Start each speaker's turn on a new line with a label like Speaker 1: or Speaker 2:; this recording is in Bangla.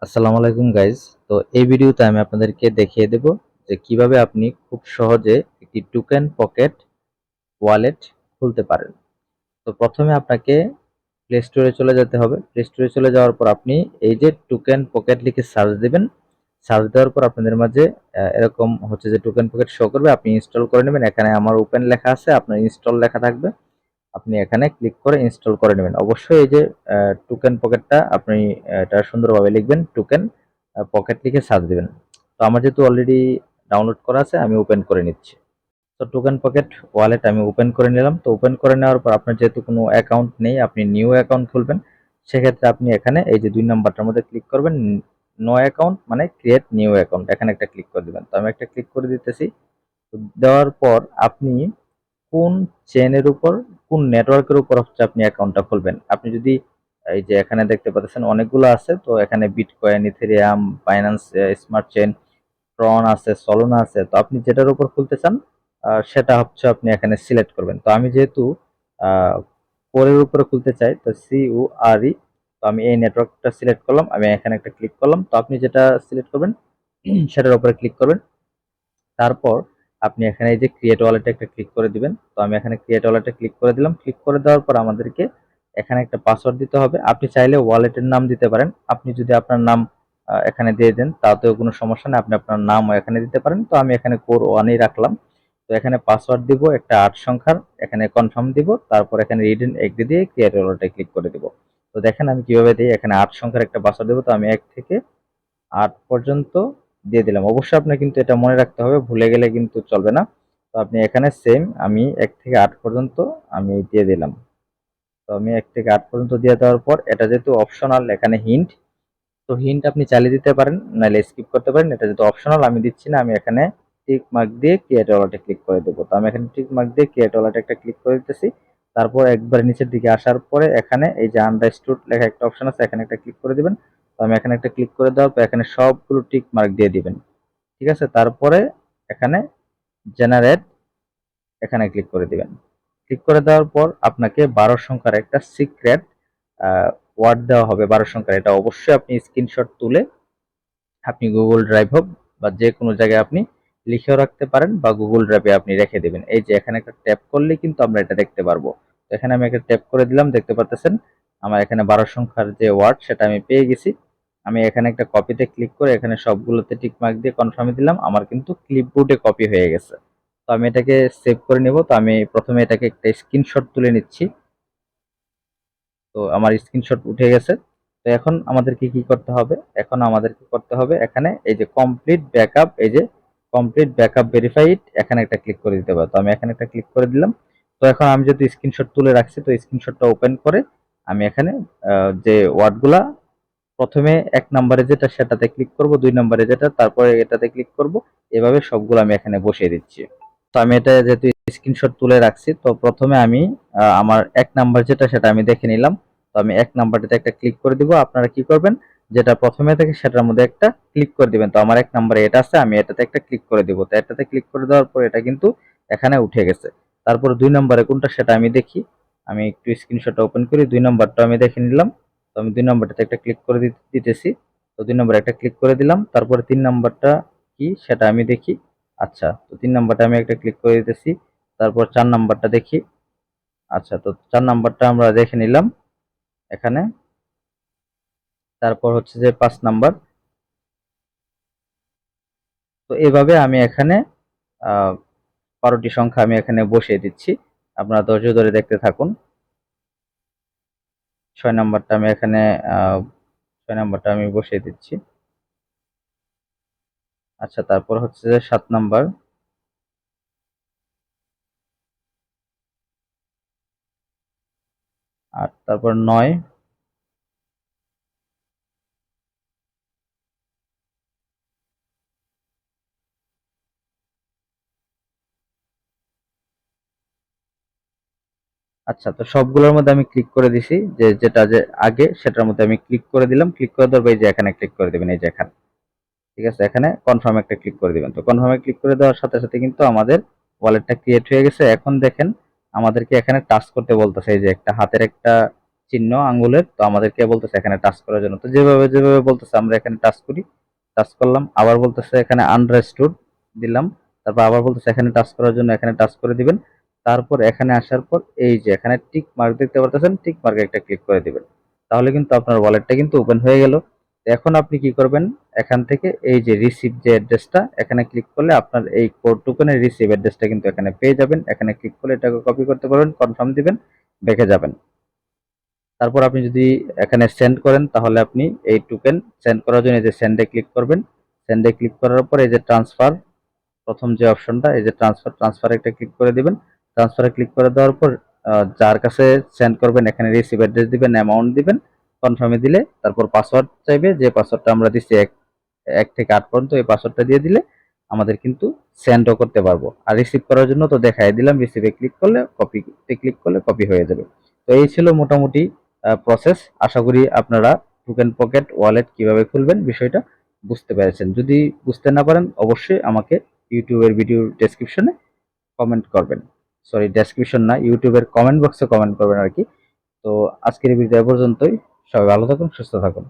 Speaker 1: আসসালামু আলাইকুম গাইজ। তো এই ভিডিওতে আমি আপনাদেরকে দেখিয়ে দেব যে কিভাবে আপনি খুব সহজে একটি টোকেন পকেট ওয়ালেট খুলতে পারেন। তো প্রথমে আপনাকে প্লে স্টোরে চলে যেতে হবে। প্লে স্টোরে চলে যাওয়ার পর আপনি এই যে টোকেন পকেট লিখে সার্চ দিবেন। সার্চ দেওয়ার পর আপনাদের মাঝে এরকম হচ্ছে যে টোকেন পকেট শো করবে, আপনি ইনস্টল করে নেবেন। এখানে আমার ওপেন লেখা আছে, আপনার ইনস্টল লেখা থাকবে, আপনি এখানে ক্লিক করে ইনস্টল করে নেবেন। অবশ্যই এই যে টোকেন পকেটটা আপনি এটা সুন্দরভাবে লিখবেন, টোকেন পকেট লিখে সার্চ দিবেন। তো আমার যেহেতু অলরেডি ডাউনলোড করা আছে, আমি ওপেন করে নিচ্ছি। তো টোকেন পকেট ওয়ালেট আমি ওপেন করে নিলাম। তো ওপেন করে নেওয়ার পর আপনার যেহেতু কোনো অ্যাকাউন্ট নেই, আপনি নিউ অ্যাকাউন্ট খুলবেন। সেক্ষেত্রে আপনি এখানে এই যে 2 নাম্বারটার মধ্যে ক্লিক করবেন, নো অ্যাকাউন্ট মানে ক্রিয়েট নিউ অ্যাকাউন্ট, এখানে একটা ক্লিক করে দিবেন। তো আমি একটা ক্লিক করে দিতেছি। তো দেওয়ার পর আপনি কোন চেইনের উপর, কোন নেটওয়ার্কের উপর হচ্ছে আপনি অ্যাকাউন্টটা খুলবেন। আপনি যদি এই যে এখানে দেখতে পাচ্ছেন অনেকগুলো আছে, তো এখানে bitcoin, ethereum, binance smart chain, tron আছে, সলোনা আছে। তো আপনি যেটার উপর খুলতে চান সেটা হচ্ছে আপনি এখানে সিলেক্ট করবেন। তো আমি যেহেতু কোরের উপরে খুলতে চাই, তো CORE, তো আমি এই নেটওয়ার্কটা সিলেক্ট করলাম, আমি এখানে একটা ক্লিক করলাম। তো আপনি যেটা সিলেক্ট করবেন সেটার উপরে ক্লিক করবেন। তারপর আপনি এখানে এই যে ক্রিয়েট ওয়ালেটে একটা ক্লিক করে দিবেন। তো আমি এখানে ক্রিয়েট ওয়ালেটে ক্লিক করে দিলাম। ক্লিক করে দেওয়ার পর আমাদেরকে এখানে একটা পাসওয়ার্ড দিতে হবে। আপনি চাইলে ওয়ালেটের নাম দিতে পারেন। আপনি যদি আপনার নাম এখানে দিয়ে দেন তাতেও কোনো সমস্যা নেই, আপনি আপনার নামও এখানে দিতে পারেন। তো আমি এখানে কোর ওয়ানই রাখলাম। তো এখানে পাসওয়ার্ড দিব একটা 8 সংখ্যার, এখানে কনফার্ম দিব, তারপর এখানে রিড এন্ড এগ্রি দিয়ে ক্রিয়েট ওয়ালেটে ক্লিক করে দিব। তো দেখেন আমি কিভাবে দিই, এখানে 8 সংখ্যার একটা পাসওয়ার্ড দেবো। তো আমি 1 থেকে 8 পর্যন্ত দিয়ে দিলাম। অবশ্যই আপনার কিন্তু এটা মনে রাখতে হবে, ভুলে গেলে কিন্তু চলবে না। তো আপনি এখানে সেম আমি 1 থেকে 8 পর্যন্ত আমি দিয়ে দিলাম। তো আমি 1 থেকে 8 পর্যন্ত দিয়ে দেওয়ার পর এটা যেহেতু অপশনাল, এখানে হিন্ট, তো হিন্ট আপনি চালিয়ে দিতে পারেন, নাহলে স্কিপ করতে পারেন। এটা যেহেতু অপশনাল আমি দিচ্ছি না, আমি এখানে টিক মার্ক দিয়ে ক্রিয়েট ওয়ালেটে ক্লিক করে দেবো। তো আমি এখানে টিক মার্ক দিয়ে ক্রিয়েট ওয়ালেটে একটা ক্লিক করে দিতেছি। তারপর একবার নিচের দিকে আসার পরে এখানে এই যে আন্ডারস্টুড লেখা একটা অপশন আছে, এখানে একটা ক্লিক করে দিবেন। তো আমি এখানে একটা ক্লিক করে দেওয়ার পর এখানে সবগুলো টিক মার্ক দিয়ে দিবেন। ঠিক আছে, তারপরে এখানে জেনারেট, এখানে ক্লিক করে দিবেন। ক্লিক করে দেওয়ার পর আপনাকে 12 সংখ্যার একটা সিক্রেট ওয়ার্ড দেওয়া হবে, 12 সংখ্যার। এটা অবশ্যই আপনি স্ক্রিনশট তুলে আপনি গুগল ড্রাইভ হোক বা যে কোনো জায়গায় আপনি লিখেও রাখতে পারেন, বা গুগল ড্রাইভে আপনি রেখে দেবেন। এই যে এখানে একটা ট্যাপ করলে কিন্তু আমরা এটা দেখতে পারবো। তো এখানে আমি একটা ট্যাপ করে দিলাম, দেখতে পারতেছেন আমার এখানে 12 সংখ্যার যে ওয়ার্ড সেটা আমি পেয়ে গেছি। আমি এখানে একটা কপিতে ক্লিক করে এখানে সবগুলোতে টিক মার্ক দিয়ে কনফার্মে দিলাম, আমার কিন্তু ক্লিপবোর্ডে কপি হয়ে গেছে। তো আমি এটাকে সেভ করে নেব। তো আমি প্রথমে এটাকে একটা স্ক্রিনশট তুলে নিচ্ছি। তো আমার স্ক্রিনশট উঠে গেছে। তো এখন আমাদেরকে কি করতে হবে, এখন আমাদেরকে করতে হবে এখানে এই যে কমপ্লিট ব্যাকআপ, এই যে কমপ্লিট ব্যাকআপ ভেরিফাইড, এখানে একটা ক্লিক করে দিতে হবে। তো আমি এখানে একটা ক্লিক করে দিলাম। তো এখন আমি যদি স্ক্রিনশট তুলে রাখছি, তো স্ক্রিনশটটা ওপেন করে আমি এখানে যে ওয়ার্ডগুলা প্রথমে 1 নম্বরে যেটা সেটাতে ক্লিক করব, 2 নম্বরে যেটা, তারপরে এটাতে ক্লিক করব। এভাবে সবগুলো আমি এখানে বসিয়ে দিচ্ছি। তো আমি এটা যেহেতু স্ক্রিনশট তুলে রাখছি, তো প্রথমে আমি আমার 1 নাম্বার যেটা সেটা আমি দেখে নিলাম। তো আমি 1 নাম্বারটাতে একটা ক্লিক করে দিব। আপনারা কি করবেন, যেটা প্রথমে থেকে সেটার মধ্যে একটা ক্লিক করে দিবেন। তো আমার 1 নাম্বারে এটা আছে, আমি এটাতে একটা ক্লিক করে দিব। তো এটাতে ক্লিক করে দেওয়ার পর এটা কিন্তু এখানে উঠে গেছে। তারপর 2 নম্বরে কোনটা সেটা আমি দেখি। আমি একটু স্ক্রিনশটটা ওপেন করি, 2 নাম্বারটা আমি দেখে নিলাম। তো আমি 2 নাম্বারটাতে একটা ক্লিক করে দিতেছি। তো 2 নম্বরে একটা ক্লিক করে দিলাম। তারপরে 3 নাম্বারটা কি সেটা আমি দেখি। আচ্ছা, তো 3 নাম্বারটা আমি একটা ক্লিক করে দিতেছি। তারপর 4 নাম্বারটা দেখি। আচ্ছা, তো 4 নাম্বারটা আমরা দেখে নিলাম এখানে। তারপর হচ্ছে যে 5 নাম্বার। তো এভাবে আমি এখানে 12টি সংখ্যা আমি এখানে বসিয়ে দিচ্ছি। আপনারা ধৈর্য ধরে দেখতে থাকুন। 6 নাম্বারটা আমি এখানে 6 নাম্বারটা আমি বসিয়ে দিচ্ছি। আচ্ছা, তারপর হচ্ছে যে 7 নাম্বার। আর তারপর 9। আচ্ছা, তো সবগুলোর মধ্যে আমি ক্লিক করে দিছি, যে যেটা যে আগে সেটার মধ্যে আমি ক্লিক করে দিলাম। ক্লিক করে দেওয়ার পর এই যে এখানে ক্লিক করে দিবেন, এই যে এখানে। ঠিক আছে, এখানে কনফার্ম একটা ক্লিক করে দিবেন। তো কনফার্মে ক্লিক করে দেওয়ার সাথে সাথে কিন্তু আমাদের ওয়ালেটটা ক্রিয়েট হয়ে গেছে। এখন দেখেন আমাদেরকে এখানে টাচ করতে বলতেছে, এই যে একটা হাতের একটা চিহ্ন আঙ্গুলের, তো আমাদেরকে বলতেছে এখানে টাচ করার জন্য। তো যেভাবে যেভাবে বলতেছে আমরা এখানে টাচ করি, টাচ করলাম, আবার বলতেছে এখানে আন্ডারস্টুড দিলাম, তারপর আবার বলতেছে এখানে টাচ করার জন্য, এখানে টাচ করে দিবেন। তারপর এখানে আসার পর এই যে এখানে টিক মার্ক দেখতে পারতেছেন, টিক মার্কে একটা ক্লিক করে দিবেন। তাহলে কিন্তু আপনার ওয়ালেটটা কিন্তু ওপেন হয়ে গেল। এখন আপনি কি করবেন, এখান থেকে এই যে রিসিভ যে অ্যাড্রেসটা, এখানে ক্লিক করলে আপনার এই কোড টোকেনের রিসিভ অ্যাড্রেসটা কিন্তু এখানে পেয়ে যাবেন। এখানে ক্লিক করলে এটাকে কপি করতে পারবেন, কনফার্ম দিবেন, দেখে যাবেন। তারপর আপনি যদি এখানে সেন্ড করেন, তাহলে আপনি এই টোকেন সেন্ড করার জন্য এই যে সেন্ডে ক্লিক করবেন। সেন্ডে ক্লিক করার পর এই যে ট্রান্সফার, প্রথম যে অপশনটা এই যে ট্রান্সফারে একটা ক্লিক করে দিবেন। ট্রান্সফারে ক্লিক করে দেওয়ার পর যার কাছে সেন্ড করবেন এখানে রিসিভ অ্যাড্রেস দিবেন, অ্যামাউন্ট দিবেন, কনফার্মে দিলে তারপর পাসওয়ার্ড চাইবে, যে পাসওয়ার্ডটা আমরা দিচ্ছি 1 থেকে 8 পর্যন্ত, এই পাসওয়ার্ডটা দিয়ে দিলে আমাদের কিন্তু সেন্ডও করতে পারবো। আর রিসিভ করার জন্য তো দেখাই দিলাম, রিসিভে ক্লিক করলে, কপিতে ক্লিক করলে কপি হয়ে যাবে। তো এই ছিল মোটামুটি প্রসেস। আশা করি আপনারা টোকেন পকেট ওয়ালেট কিভাবে খুলবেন বিষয়টা বুঝতে পেরেছেন। যদি বুঝতে না পারেন অবশ্যই আমাকে ইউটিউবের ভিডিও ডেসক্রিপশনে কমেন্ট করবেন, সরি ডেসক্রিপশন না, ইউটিউবের কমেন্ট বক্সে কমেন্ট করবেন আর কি। তো আজকের ভিডিও এ পর্যন্তই। সবাই ভালো থাকুন, সুস্থ থাকুন।